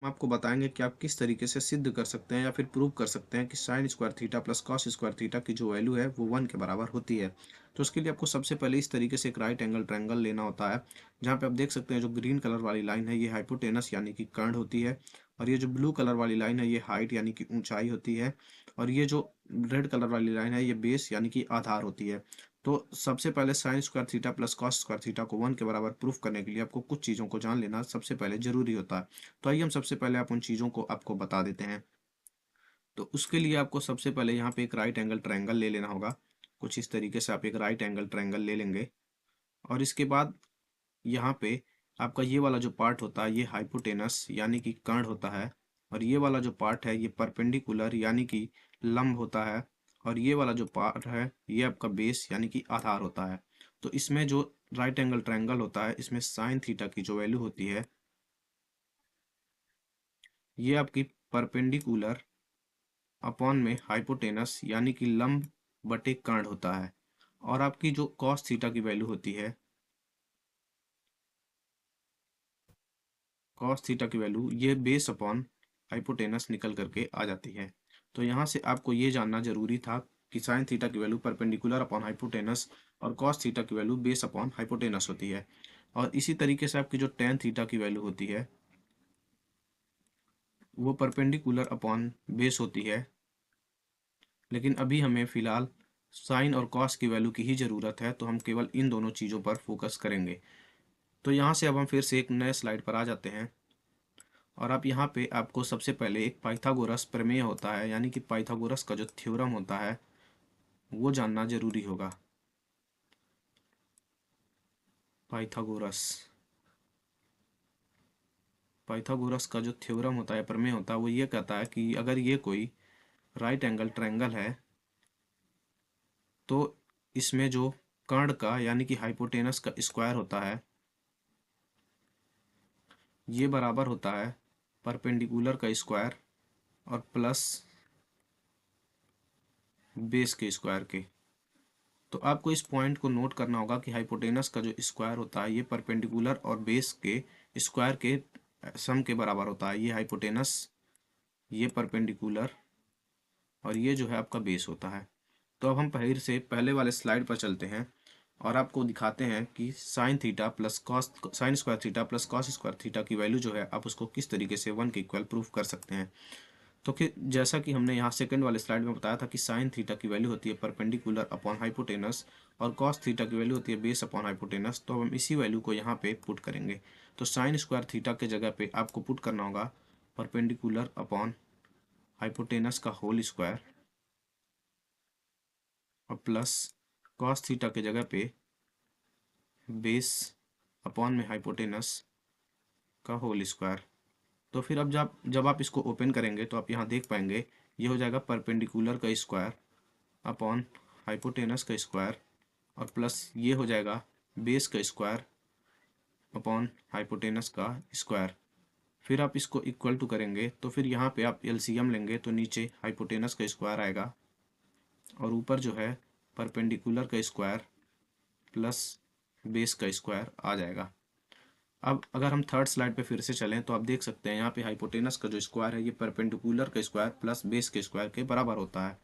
हम आपको बताएंगे कि आप किस तरीके से सिद्ध कर सकते हैं या फिर प्रूव कर सकते हैं कि sine square theta plus cos square theta की जो वैल्यू है वो 1 के बराबर होती है। तो उसके लिए आपको सबसे पहले इस तरीके से एक राइट एंगल ट्रायंगल लेना होता है, जहाँ पे आप देख सकते हैं जो ग्रीन कलर वाली लाइन है ये हाइपोटेनस यानी कि कर्ण होती है, और ये जो ब्लू कलर वाली लाइन है ये हाइट यानी कि ऊंचाई होती है, और ये जो रेड कलर वाली लाइन है ये बेस यानी कि आधार होती है। तो सबसे पहले sine square theta plus cos square theta को 1 के बराबर प्रूफ करने के लिए आपको कुछ चीज़ों को जान लेना सबसे पहले जरूरी होता है। तो आइए हम सबसे पहले आप उन चीज़ों को आपको बता देते हैं। तो उसके लिए आपको सबसे पहले यहाँ पे एक राइट एंगल ट्रायंगल ले लेना होगा। कुछ इस तरीके से आप एक राइट एंगल ट्रायंगल ले लेंगे, और इसके बाद यहाँ पे आपका ये वाला जो पार्ट होता है ये हाइपोटेनस यानी कि कर्ण होता है, और ये वाला जो पार्ट है ये परपेंडिकुलर यानी कि लंब होता है, और ये वाला जो पार्ट है ये आपका बेस यानी कि आधार होता है। तो इसमें जो राइट एंगल ट्रायंगल होता है इसमें साइन थीटा की जो वैल्यू होती है ये आपकी परपेंडिकुलर अपॉन में हाइपोटेनस यानी कि लंब बटे कर्ण होता है, और आपकी जो कॉस थीटा की वैल्यू होती है, कॉस थीटा की वैल्यू ये बेस अपॉन हाइपोटेनस निकल करके आ जाती है। तो यहाँ से आपको ये जानना जरूरी था कि साइन थीटा की वैल्यू परपेंडिकुलर अपॉन हाइपोटेनस और कॉस थीटा की वैल्यू बेस अपॉन हाइपोटेनस होती है। और इसी तरीके से आपकी जो टेन थीटा की वैल्यू होती है वो परपेंडिकुलर अपॉन बेस होती है, लेकिन अभी हमें फिलहाल साइन और कॉस की वैल्यू की ही ज़रूरत है, तो हम केवल इन दोनों चीज़ों पर फोकस करेंगे। तो यहाँ से अब हम फिर से एक नए स्लाइड पर आ जाते हैं, और आप यहाँ पे आपको सबसे पहले एक पाइथागोरस प्रमेय होता है यानी कि पाइथागोरस का जो थ्योरम होता है वो जानना जरूरी होगा। पाइथागोरस पाइथागोरस का जो थ्योरम होता है, प्रमेय होता है, वो ये कहता है कि अगर ये कोई राइट एंगल ट्रायंगल है तो इसमें जो कर्ण का यानी कि हाइपोटेनस का स्क्वायर होता है ये बराबर होता है परपेंडिकुलर का स्क्वायर और प्लस बेस के स्क्वायर के। तो आपको इस पॉइंट को नोट करना होगा कि हाइपोटेनस का जो स्क्वायर होता है ये परपेंडिकुलर और बेस के स्क्वायर के सम के बराबर होता है। ये हाइपोटेनस, ये परपेंडिकुलर, और ये जो है आपका बेस होता है। तो अब हम फिर से पहले वाले स्लाइड पर चलते हैं और आपको दिखाते हैं कि sine theta plus cos sine square theta plus cos square theta की वैल्यू जो है आप उसको किस तरीके से 1 के इक्वल प्रूफ कर सकते हैं। तो कि जैसा कि हमने यहाँ सेकंड वाले स्लाइड में बताया था कि साइन थीटा की वैल्यू होती है परपेंडिकुलर अपॉन हाइपोटेनस और कॉस थीटा की वैल्यू होती है बेस अपॉन हाइपोटेनस, तो हम इसी वैल्यू को यहाँ पे पुट करेंगे। तो साइन स्क्वायर थीटा के जगह पे आपको पुट करना होगा परपेंडिकुलर अपॉन हाइपोटेनस का होल स्क्वायर और प्लस कॉस थीटा के जगह पे बेस अपॉन में हाइपोटेनस का होल स्क्वायर। तो फिर अब जब आप इसको ओपन करेंगे तो आप यहाँ देख पाएंगे ये हो जाएगा परपेंडिकुलर का स्क्वायर अपॉन हाइपोटेनस का स्क्वायर और प्लस ये हो जाएगा बेस का स्क्वायर अपॉन हाइपोटेनस का स्क्वायर। फिर आप इसको इक्वल टू करेंगे तो फिर यहाँ पे आप एलसीएम लेंगे तो नीचे हाइपोटेनस का स्क्वायर आएगा और ऊपर जो है परपेंडिकुलर का स्क्वायर प्लस बेस का स्क्वायर आ जाएगा। अब अगर हम थर्ड स्लाइड पे फिर से चलें तो आप देख सकते हैं यहाँ पे हाइपोटेनस का जो स्क्वायर है ये परपेंडिकुलर का स्क्वायर प्लस बेस के स्क्वायर के बराबर होता है।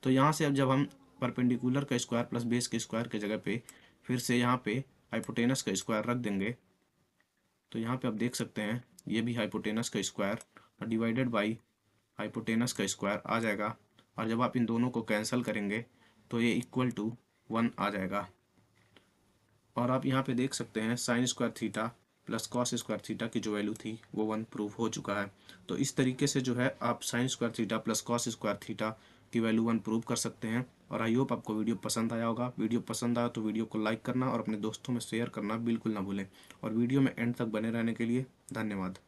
तो यहाँ से अब जब हम परपेंडिकुलर का स्क्वायर प्लस बेस के स्क्वायर के जगह पे फिर से यहाँ पे हाइपोटेनस का स्क्वायर रख देंगे तो यहाँ पे आप देख सकते हैं ये भी हाइपोटेनस का स्क्वायर और डिवाइडेड बाई हाइपोटेनस का स्क्वायर आ जाएगा, और जब आप इन दोनों को कैंसिल करेंगे तो ये इक्वल टू 1 आ जाएगा। और आप यहाँ पे देख सकते हैं sine square theta plus cos square theta की जो वैल्यू थी वो 1 प्रूव हो चुका है। तो इस तरीके से जो है आप sine square theta plus cos square theta की वैल्यू 1 प्रूव कर सकते हैं। और आई होप आपको वीडियो पसंद आया होगा। वीडियो पसंद आया तो वीडियो को लाइक करना और अपने दोस्तों में शेयर करना बिल्कुल ना भूलें, और वीडियो में एंड तक बने रहने के लिए धन्यवाद।